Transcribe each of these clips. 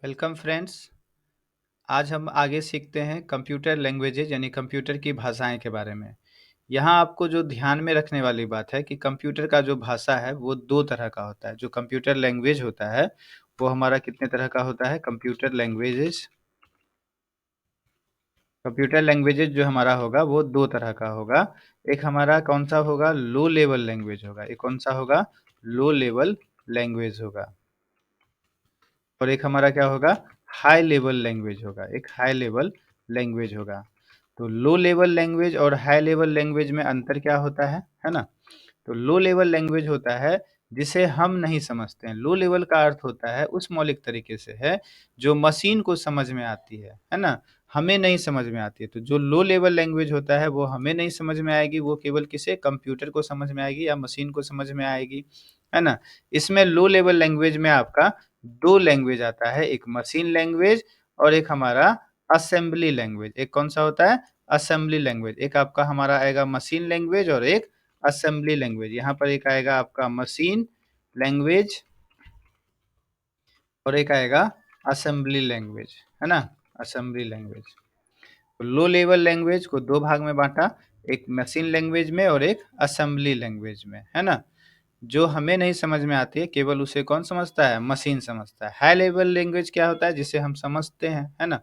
Welcome friends. आज हम आगे सीखते हैं कंप्यूटर लैंग्वेजेज यानी कंप्यूटर की भाषाएं के बारे में। यहाँ आपको जो ध्यान में रखने वाली बात है कि कंप्यूटर का जो भाषा है वो दो तरह का होता है। जो कंप्यूटर लैंग्वेज होता है वो हमारा कितने तरह का होता है? कंप्यूटर लैंग्वेजेज जो हमारा होगा वो दो तरह का होगा। एक हमारा कौन सा होगा? लो लेवल लैंग्वेज होगा। एक कौन सा होगा? लो लेवल लैंग्वेज होगा। और एक हमारा क्या होगा? हाई लेवल लैंग्वेज होगा। एक हाई लेवल लैंग्वेज होगा। तो लो लेवल लैंग्वेज और हाई लेवल लैंग्वेज में अंतर क्या होता है ना? तो लो लेवल लैंग्वेज होता है जिसे हम नहीं समझते हैं। लो लेवल का अर्थ होता है उस मौलिक तरीके से है जो मशीन को समझ में आती है ना? हमें नहीं समझ में आती है। तो जो लो लेवल लैंग्वेज होता है वो हमें नहीं समझ में आएगी, वो केवल किसे? कंप्यूटर को समझ में आएगी या मशीन को समझ में आएगी, है ना? इसमें लो लेवल लैंग्वेज में आपका दो लैंग्वेज आता है, एक मशीन लैंग्वेज और एक हमारा असेंबली लैंग्वेज। एक कौन सा होता है? Assembly language. एक आपका हमारा आएगा मशीन लैंग्वेज और एक असेंबली लैंग्वेज। यहाँ पर एक आएगा आपका मशीन लैंग्वेज और एक आएगा असेंबली लैंग्वेज, है ना? Assembly language. तो लो लेवल लैंग्वेज को दो भाग में बांटा, एक मशीन लैंग्वेज में और एक असेंबली लैंग्वेज में, है ना? जो हमें नहीं समझ में आती है केवल उसे कौन समझता है? मशीन समझता है। हाई लेवल लैंग्वेज क्या होता है? जिसे हम समझते हैं, है ना?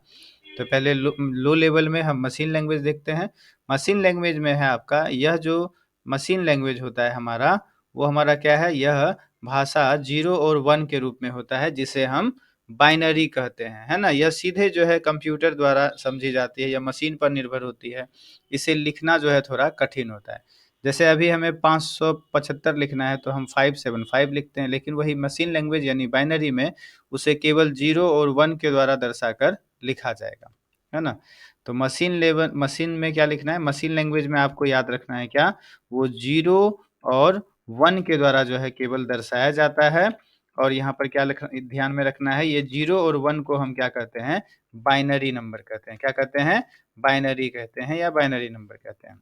तो पहले लो लेवल में हम मशीन लैंग्वेज देखते हैं। मशीन लैंग्वेज में है आपका यह जो मशीन लैंग्वेज होता है हमारा, वो हमारा क्या है? यह भाषा 0 और 1 के रूप में होता है जिसे हम बाइनरी कहते हैं, है ना? यह सीधे जो है कंप्यूटर द्वारा समझी जाती है या मशीन पर निर्भर होती है। इसे लिखना जो है थोड़ा कठिन होता है। जैसे अभी हमें 575 लिखना है तो हम 575 लिखते हैं, लेकिन वही मशीन लैंग्वेज यानी बाइनरी में उसे केवल 0 और 1 के द्वारा दर्शाकर लिखा जाएगा, है ना? तो मशीन में क्या लिखना है? मशीन लैंग्वेज में आपको याद रखना है क्या? वो 0 और 1 के द्वारा जो है केवल दर्शाया जाता है। और यहाँ पर क्या ध्यान में रखना है, ये 0 और 1 को हम क्या कहते हैं? बाइनरी नंबर कहते हैं। क्या कहते हैं? बाइनरी कहते हैं या बाइनरी नंबर कहते हैं।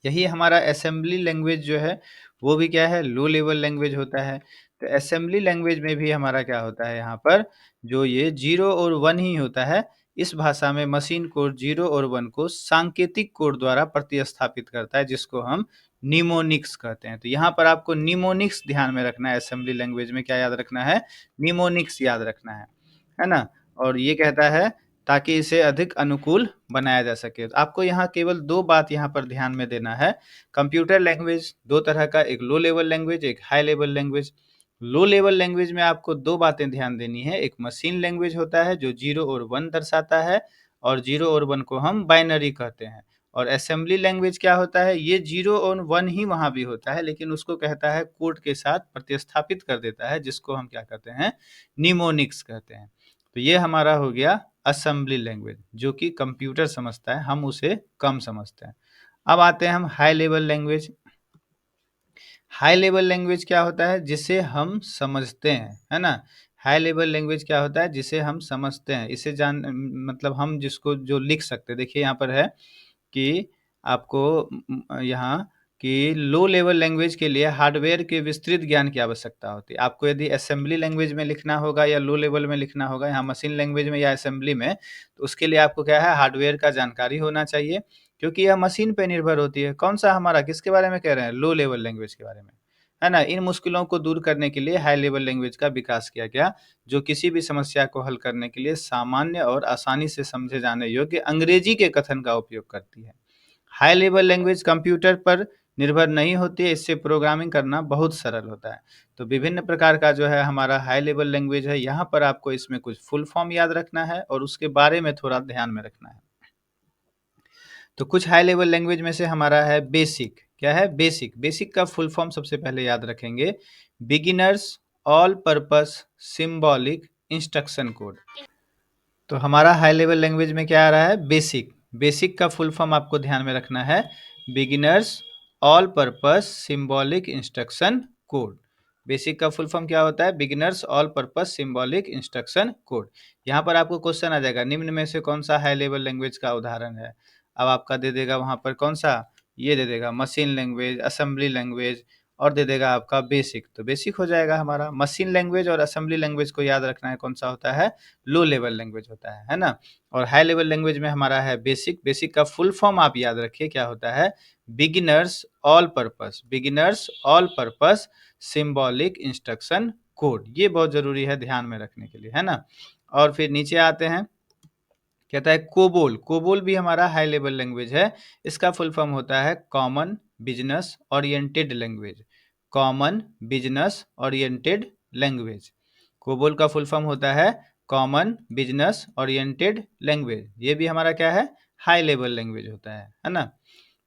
यही हमारा असेंबली लैंग्वेज जो है वो भी क्या है? लो लेवल लैंग्वेज होता है। तो असेंबली लैंग्वेज में भी हमारा क्या होता है? यहाँ पर जो ये 0 और 1 ही होता है। इस भाषा में मशीन कोड 0 और 1 को सांकेतिक कोड द्वारा प्रतिस्थापित करता है जिसको हम निमोनिक्स कहते हैं। तो यहाँ पर आपको निमोनिक्स ध्यान में रखना है। असेंबली लैंग्वेज में क्या याद रखना है? निमोनिक्स याद रखना है ना? और ये कहता है ताकि इसे अधिक अनुकूल बनाया जा सके। तो आपको यहाँ केवल दो बात यहाँ पर ध्यान में देना है। कंप्यूटर लैंग्वेज दो तरह का, एक लो लेवल लैंग्वेज, एक high level language. Low level language में आपको दो बातें ध्यान देनी है। एक मशीन लैंग्वेज होता है जो 0 और 1 दर्शाता है और 0 और 1 को हम बाइनरी कहते हैं। और असेंबली लैंग्वेज क्या होता है? ये 0 और 1 ही वहाँ भी होता है, लेकिन उसको कहता है कोड के साथ प्रतिस्थापित कर देता है जिसको हम क्या कहते हैं? निमोनिक्स कहते हैं। तो ये हमारा हो गया असेंबली लैंग्वेज जो कि कंप्यूटर समझता है, हम उसे कम समझते हैं। अब आते हैं हम high level language. High level language क्या होता है? जिसे हम समझते हैं, है ना? हाई लेवल लैंग्वेज क्या होता है? जिसे हम समझते हैं। इसे मतलब हम जिसको जो लिख सकते हैं। देखिए यहाँ पर है कि आपको यहाँ कि लो लेवल लैंग्वेज के लिए हार्डवेयर के विस्तृत ज्ञान की आवश्यकता होती है। आपको यदि असेंबली लैंग्वेज में लिखना होगा या लो लेवल में लिखना होगा, यहाँ मशीन लैंग्वेज में या असेंबली में, तो उसके लिए आपको क्या है? हार्डवेयर का जानकारी होना चाहिए, क्योंकि यह मशीन पे निर्भर होती है। कौन सा हमारा किसके बारे में कह रहे हैं? लो लेवल लैंग्वेज के बारे में, है ना? इन मुश्किलों को दूर करने के लिए हाई लेवल लैंग्वेज का विकास किया गया, जो किसी भी समस्या को हल करने के लिए सामान्य और आसानी से समझे जाने योग्य अंग्रेजी के कथन का उपयोग करती है। हाई लेवल लैंग्वेज कंप्यूटर पर निर्भर नहीं होती है, इससे प्रोग्रामिंग करना बहुत सरल होता है। तो विभिन्न प्रकार का जो है हमारा हाई लेवल लैंग्वेज है, यहाँ पर आपको इसमें कुछ फुल फॉर्म याद रखना है और उसके बारे में थोड़ा ध्यान में रखना है। तो कुछ हाई लेवल लैंग्वेज में से हमारा है बेसिक। क्या है? बेसिक। बेसिक का फुल फॉर्म सबसे पहले याद रखेंगे, beginners all purpose symbolic instruction code. तो हमारा हाई लेवल लैंग्वेज में क्या आ रहा है? बेसिक। बेसिक का फुल फॉर्म आपको ध्यान में रखना है, beginners all purpose symbolic instruction code. Basic का फुल फॉर्म क्या होता है? Beginners all purpose symbolic instruction code. यहाँ पर आपको क्वेश्चन आ जाएगा, निम्न में से कौन सा हाई लेवल लैंग्वेज का उदाहरण है? अब आपका दे देगा वहाँ पर कौन सा? ये दे देगा मशीन लैंग्वेज, असेंबली लैंग्वेज और दे देगा आपका बेसिक, तो बेसिक हो जाएगा हमारा। मशीन लैंग्वेज और असेंबली लैंग्वेज को याद रखना है, कौन सा होता है, लो लेवल लैंग्वेज होता है ना। और हाई लेवल लैंग्वेज में हमारा है बेसिक। बेसिक का फुल फॉर्म आप याद रखिए क्या होता है, beginners all purpose, beginners all purpose symbolic instruction code. ये बहुत जरूरी है ध्यान में रखने के लिए, है ना। और फिर नीचे आते हैं, कहता है कोबोल। कोबोल भी हमारा हाई लेवल लैंग्वेज है। इसका फुल फॉर्म होता है common business oriented language, common business oriented language. COBOL का फुल फॉर्म होता है कॉमन बिजनेस ओरिएंटेड लैंग्वेज। ये भी हमारा क्या है, हाई लेवल लैंग्वेज होता है ना।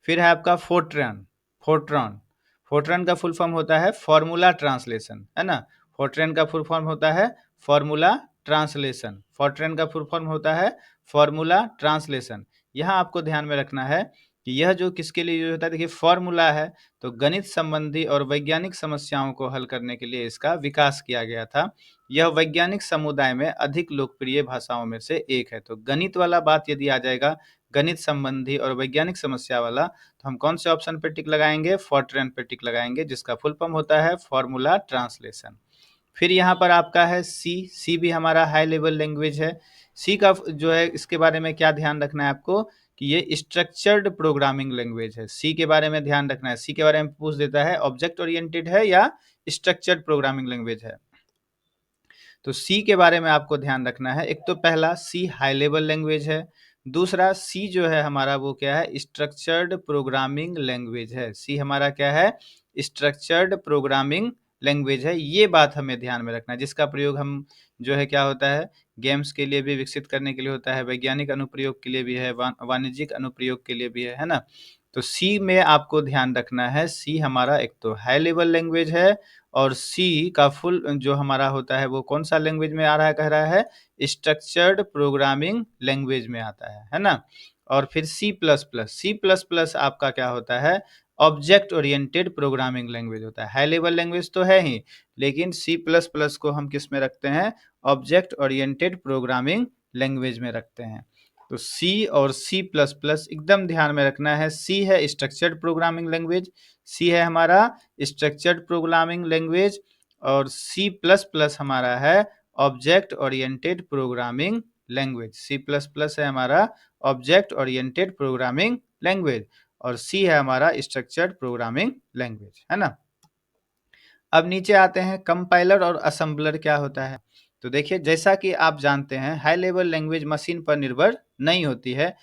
फिर है आपका फोर्ट्रन। फोर्ट्रॉन, फोर्ट्रन का फुल फॉर्म होता है फॉर्मूला ट्रांसलेशन, है ना। फोर्ट्रन का फुल फॉर्म होता है फॉर्मूला ट्रांसलेशन, फोर्ट्रन का फुल फॉर्म होता है फॉर्मूला ट्रांसलेशन। यहाँ आपको ध्यान में रखना है कि यह जो किसके लिए यूज होता है, देखिए फॉर्मूला है तो गणित संबंधी और वैज्ञानिक समस्याओं को हल करने के लिए इसका विकास किया गया था। यह वैज्ञानिक समुदाय में अधिक लोकप्रिय भाषाओं में से एक है। तो गणित वाला बात यदि आ जाएगा, गणित संबंधी और वैज्ञानिक समस्या वाला, तो हम कौन से ऑप्शन पे टिक लगाएंगे, फोर्ट्रन पे टिक लगाएंगे, जिसका फुल फॉर्म होता है फॉर्मूला ट्रांसलेशन। फिर यहाँ पर आपका है सी। सी भी हमारा हाई लेवल लैंग्वेज है। सी का जो है इसके बारे में क्या ध्यान रखना है आपको, कि ये स्ट्रक्चर्ड प्रोग्रामिंग लैंग्वेज है। सी के बारे में ध्यान रखना है, सी के बारे में पूछ देता है ऑब्जेक्ट ओरिएंटेड है या स्ट्रक्चर्ड प्रोग्रामिंग लैंग्वेज है। तो सी के बारे में आपको ध्यान रखना है। एक तो पहला सी हाई लेवल लैंग्वेज है, दूसरा सी जो है हमारा वो क्या है, स्ट्रक्चर्ड प्रोग्रामिंग लैंग्वेज है। सी हमारा क्या है, स्ट्रक्चर्ड प्रोग्रामिंग लैंग्वेज है। ये बात हमें ध्यान में रखना है, जिसका प्रयोग हम जो है क्या होता है, गेम्स के लिए भी विकसित करने के लिए होता है, वैज्ञानिक अनुप्रयोग के लिए भी है, वाणिज्यिक अनुप्रयोग के लिए भी है ना। तो सी में आपको ध्यान रखना है, सी हमारा एक तो हाई लेवल लैंग्वेज है, और सी का फुल जो हमारा होता है वो कौन सा लैंग्वेज में आ रहा है, कह रहा है स्ट्रक्चर्ड प्रोग्रामिंग लैंग्वेज में आता है ना। और फिर C plus plus, C plus plus आपका क्या होता है, ऑब्जेक्ट ओरिएंटेड प्रोग्रामिंग लैंग्वेज होता है। हाई लेवल लैंग्वेज तो है ही, लेकिन सी प्लस प्लस को हम किस में रखते हैं, ऑब्जेक्ट ओरिएंटेड प्रोग्रामिंग लैंग्वेज में रखते हैं। तो सी और सी प्लस प्लस एकदम ध्यान में रखना है। सी है स्ट्रक्चर्ड प्रोग्रामिंग लैंग्वेज, सी है हमारा स्ट्रक्चर्ड प्रोग्रामिंग लैंग्वेज, और सी प्लस प्लस हमारा है object oriented programming language. C plus plus है हमारा ऑब्जेक्ट ओरिएंटेड प्रोग्रामिंग लैंग्वेज, और सी है हमारा स्ट्रक्चर्ड प्रोग्रामिंग लैंग्वेज, है ना। अब नीचे आते हैं, कंपाइलर और असेंबलर क्या होता है। तो देखिए जैसा कि आप जानते हैं, हाई लेवल लैंग्वेज मशीन पर निर्भर नहीं होती है,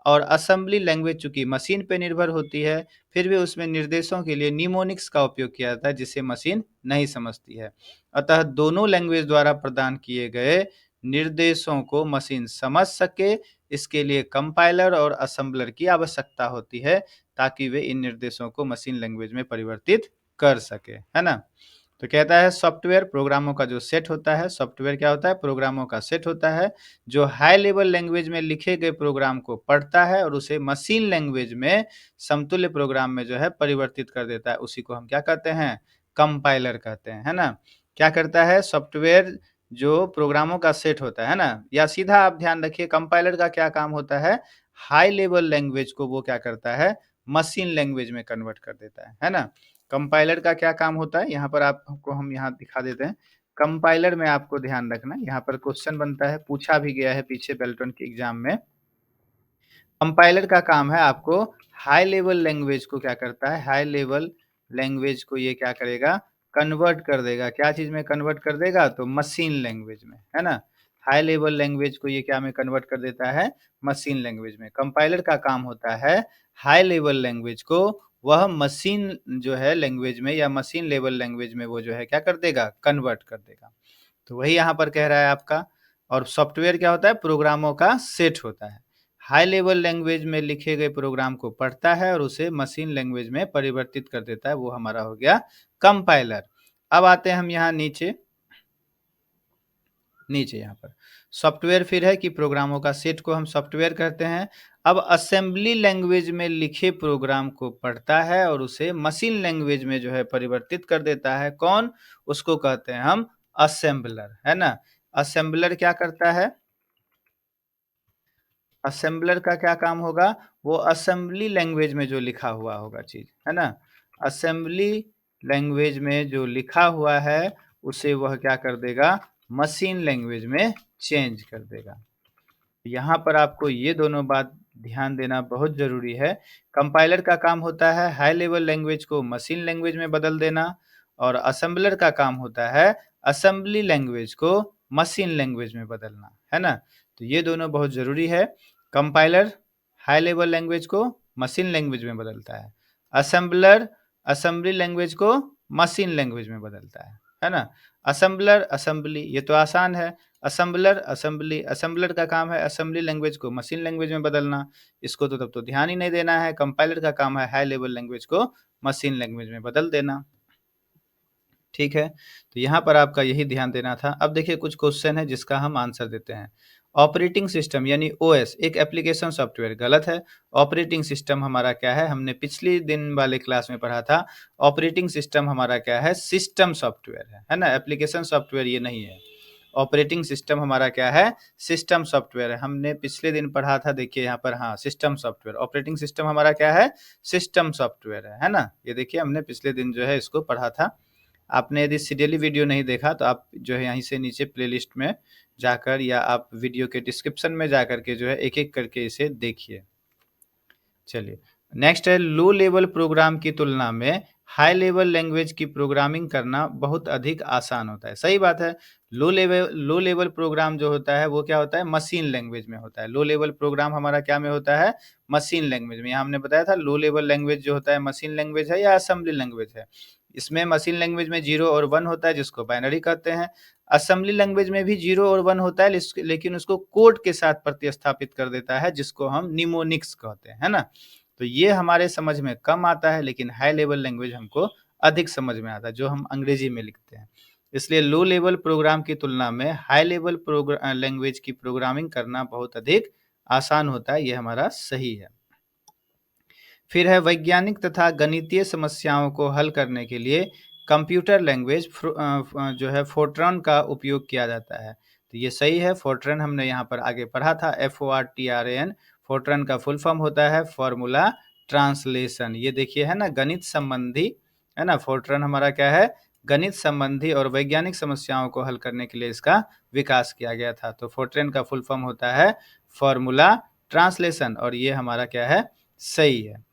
और असेंबली लैंग्वेज चूंकि मशीन पर निर्भर होती है, फिर भी उसमें निर्देशों के लिए निमोनिक्स का उपयोग किया जाता है, जिसे मशीन नहीं समझती है। अतः दोनों लैंग्वेज द्वारा प्रदान किए गए निर्देशों को मशीन समझ सके, इसके लिए कंपाइलर और असेंबलर की आवश्यकता होती है, ताकि वे इन निर्देशों को मशीन लैंग्वेज में परिवर्तित कर सके, है ना। तो कहता है सॉफ्टवेयर प्रोग्रामों का जो सेट होता है, सॉफ्टवेयर क्या होता है, प्रोग्रामों का सेट होता है, जो हाई लेवल लैंग्वेज में लिखे गए प्रोग्राम को पढ़ता है और उसे मशीन लैंग्वेज में समतुल्य प्रोग्राम में जो है परिवर्तित कर देता है। उसी को हम क्या कहते हैं, कंपाइलर कहते हैं, है ना। क्या करता है, सॉफ्टवेयर जो प्रोग्रामों का सेट होता है ना, या सीधा आप ध्यान रखिए कंपाइलर का क्या काम होता है, हाई लेवल लैंग्वेज को वो क्या करता है, मशीन लैंग्वेज में कन्वर्ट कर देता है ना। कंपाइलर का क्या काम होता है, यहाँ पर आपको हम यहाँ दिखा देते हैं। कंपाइलर में आपको ध्यान रखना है, यहाँ पर क्वेश्चन बनता है, पूछा भी गया है पीछे बेल्टन के एग्जाम में। कंपाइलर का काम है आपको हाई लेवल लैंग्वेज को क्या करता है, हाई लेवल लैंग्वेज को ये क्या करेगा, कन्वर्ट कर देगा। क्या चीज में कन्वर्ट कर देगा, तो मशीन लैंग्वेज में, है ना। हाई लेवल लैंग्वेज को ये क्या में कन्वर्ट कर देता है, मशीन लैंग्वेज में। कंपाइलर का काम होता है हाई लेवल लैंग्वेज को वह मशीन जो है लैंग्वेज में या मशीन लेवल लैंग्वेज में वो जो है क्या कर देगा, कन्वर्ट कर देगा। तो वही यहाँ पर कह रहा है आपका। और सॉफ्टवेयर क्या होता है, प्रोग्रामों का सेट होता है, हाई लेवल लैंग्वेज में लिखे गए प्रोग्राम को पढ़ता है और उसे मशीन लैंग्वेज में परिवर्तित कर देता है, वो हमारा हो गया कंपाइलर। अब आते हैं हम यहाँ नीचे, नीचे यहाँ पर सॉफ्टवेयर फिर है कि प्रोग्रामों का सेट को हम सॉफ्टवेयर कहते हैं। अब असेंबली लैंग्वेज में लिखे प्रोग्राम को पढ़ता है और उसे मशीन लैंग्वेज में जो है परिवर्तित कर देता है, कौन, उसको कहते हैं हम असेंबलर, है ना। असेंबलर क्या करता है, असेंबलर का क्या काम होगा, वो असेंबली लैंग्वेज में जो लिखा हुआ होगा चीज, है ना, असेंबली लैंग्वेज में जो लिखा हुआ है उसे वह क्या कर देगा, मशीन लैंग्वेज में चेंज कर देगा। यहाँ पर आपको ये दोनों बात ध्यान देना बहुत ज़रूरी है। कंपाइलर का काम होता है हाई लेवल लैंग्वेज को मशीन लैंग्वेज में बदल देना, और असेंबलर का काम होता है असेंबली लैंग्वेज को मशीन लैंग्वेज में बदलना, है ना? तो ये दोनों बहुत ज़रूरी है। कंपाइलर हाई लेवल लैंग्वेज को मशीन लैंग्वेज में बदलता है, असेंबलर असेंबली लैंग्वेज को मशीन लैंग्वेज में बदलता है ना? असेंबलर असेंबली, ये तो आसान है। असेंबलर असेंबली, असेंबलर का काम है असेंबली लैंग्वेज को मशीन लैंग्वेज में बदलना, इसको तो तब तो ध्यान ही नहीं देना है। कंपाइलर का काम है हाई लेवल लैंग्वेज को मशीन लैंग्वेज में बदल देना। ठीक है, तो यहाँ पर आपका यही ध्यान देना था। अब देखिए कुछ क्वेश्चन है जिसका हम आंसर देते हैं। ऑपरेटिंग सिस्टम यानी ओएस एक एप्लीकेशन सॉफ्टवेयर, गलत है। ऑपरेटिंग सिस्टम हमारा क्या है, हमने पिछले दिन वाले क्लास में पढ़ा था। ऑपरेटिंग सिस्टम हमारा क्या है, सिस्टम सॉफ्टवेयर है ना? एप्लीकेशन सॉफ्टवेयर ये नहीं है। ऑपरेटिंग सिस्टम हमारा क्या है, सिस्टम सॉफ्टवेयर है। हमने पिछले दिन पढ़ा था, देखिए यहाँ पर, हाँ, सिस्टम सॉफ्टवेयर। ऑपरेटिंग सिस्टम हमारा क्या है, सिस्टम सॉफ्टवेयर है ना? ये देखिए हमने पिछले दिन जो है इसको पढ़ा था। आपने यदि सीरियली वीडियो नहीं देखा तो आप जो है यहीं से नीचे प्लेलिस्ट में जाकर, या आप वीडियो के डिस्क्रिप्शन में जाकर के जो है एक एक करके इसे देखिए। चलिए, नेक्स्ट है लो लेवल प्रोग्राम की तुलना में हाई लेवल लैंग्वेज की प्रोग्रामिंग करना बहुत अधिक आसान होता है। सही बात है। लो लेवल प्रोग्राम जो होता है वो क्या होता है, मशीन लैंग्वेज में होता है। लो लेवल प्रोग्राम हमारा क्या में होता है, मशीन लैंग्वेज में। यहाँ हमने बताया था लो लेवल लैंग्वेज जो होता है मशीन लैंग्वेज है या असेंबली लैंग्वेज है। इसमें मशीन लैंग्वेज में 0 और 1 होता है जिसको बाइनरी कहते हैं। असेंबली लैंग्वेज में भी 0 और 1 होता है, लेकिन उसको कोड के साथ प्रतिस्थापित कर देता है जिसको हम निमोनिक्स कहते हैं, है ना? तो ये हमारे समझ में कम आता है, लेकिन हाई लेवल लैंग्वेज हमको अधिक समझ में आता है, जो हम अंग्रेजी में लिखते हैं। इसलिए लो लेवल प्रोग्राम की तुलना में हाई लेवल लैंग्वेज की प्रोग्रामिंग करना बहुत अधिक आसान होता है, ये हमारा सही है। फिर है वैज्ञानिक तथा गणितीय समस्याओं को हल करने के लिए कंप्यूटर लैंग्वेज जो है फोर्ट्रन का उपयोग किया जाता है। तो ये सही है। फोर्ट्रन हमने यहाँ पर आगे पढ़ा था, FORTRAN। फोर्ट्रन का फुल फॉर्म होता है फॉर्मूला ट्रांसलेशन। ये देखिए है ना, गणित संबंधी, है ना? फोर्ट्रन हमारा क्या है, गणित संबंधी और वैज्ञानिक समस्याओं को हल करने के लिए इसका विकास किया गया था। तो फोर्ट्रन का फुल फॉर्म होता है फॉर्मूला ट्रांसलेशन, और ये हमारा क्या है, सही है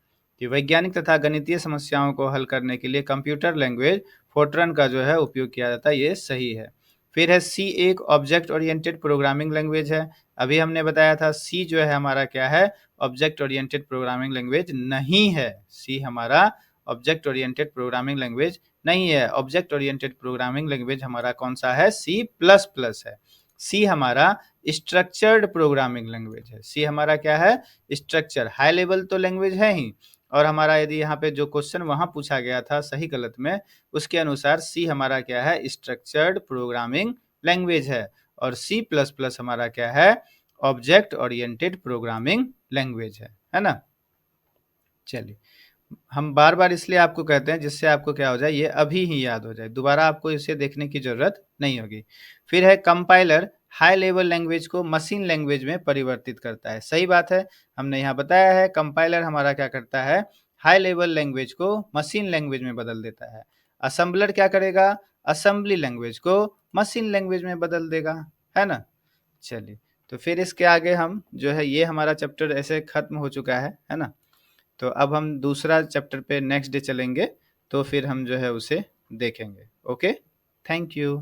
कि वैज्ञानिक तथा गणितीय समस्याओं को हल करने के लिए कंप्यूटर लैंग्वेज फोर्ट्रन का जो है उपयोग किया जाता है, ये सही है। फिर है सी एक ऑब्जेक्ट ओरिएंटेड प्रोग्रामिंग लैंग्वेज है। अभी हमने बताया था सी जो है हमारा क्या है, ऑब्जेक्ट ओरिएंटेड प्रोग्रामिंग लैंग्वेज नहीं है। सी हमारा ऑब्जेक्ट ओरिएंटेड प्रोग्रामिंग लैंग्वेज नहीं है। ऑब्जेक्ट ओरिएंटेड प्रोग्रामिंग लैंग्वेज हमारा कौन सा है, C++ है। सी हमारा स्ट्रक्चर्ड प्रोग्रामिंग लैंग्वेज है। सी हमारा क्या है, स्ट्रक्चर। हाई लेवल तो लैंग्वेज है ही, और हमारा यदि यहाँ पे जो क्वेश्चन वहां पूछा गया था सही गलत में, उसके अनुसार सी हमारा क्या है, स्ट्रक्चर्ड प्रोग्रामिंग लैंग्वेज है। और C++ हमारा क्या है, ऑब्जेक्ट ओरिएंटेड प्रोग्रामिंग लैंग्वेज है ना? चलिए, हम बार बार इसलिए आपको कहते हैं जिससे आपको क्या हो जाए, ये अभी ही याद हो जाए, दोबारा आपको इसे देखने की जरूरत नहीं होगी। फिर है कंपाइलर हाई लेवल लैंग्वेज को मशीन लैंग्वेज में परिवर्तित करता है। सही बात है, हमने यहाँ बताया है कंपाइलर हमारा क्या करता है, हाई लेवल लैंग्वेज को मशीन लैंग्वेज में बदल देता है। असेंबलर क्या करेगा, असेंबली लैंग्वेज को मशीन लैंग्वेज में बदल देगा, है ना? चलिए, तो फिर इसके आगे हम जो है, ये हमारा चैप्टर ऐसे खत्म हो चुका है ना? तो अब हम दूसरा चैप्टर पे नेक्स्ट डे चलेंगे, तो फिर हम जो है उसे देखेंगे। Okay, thank you.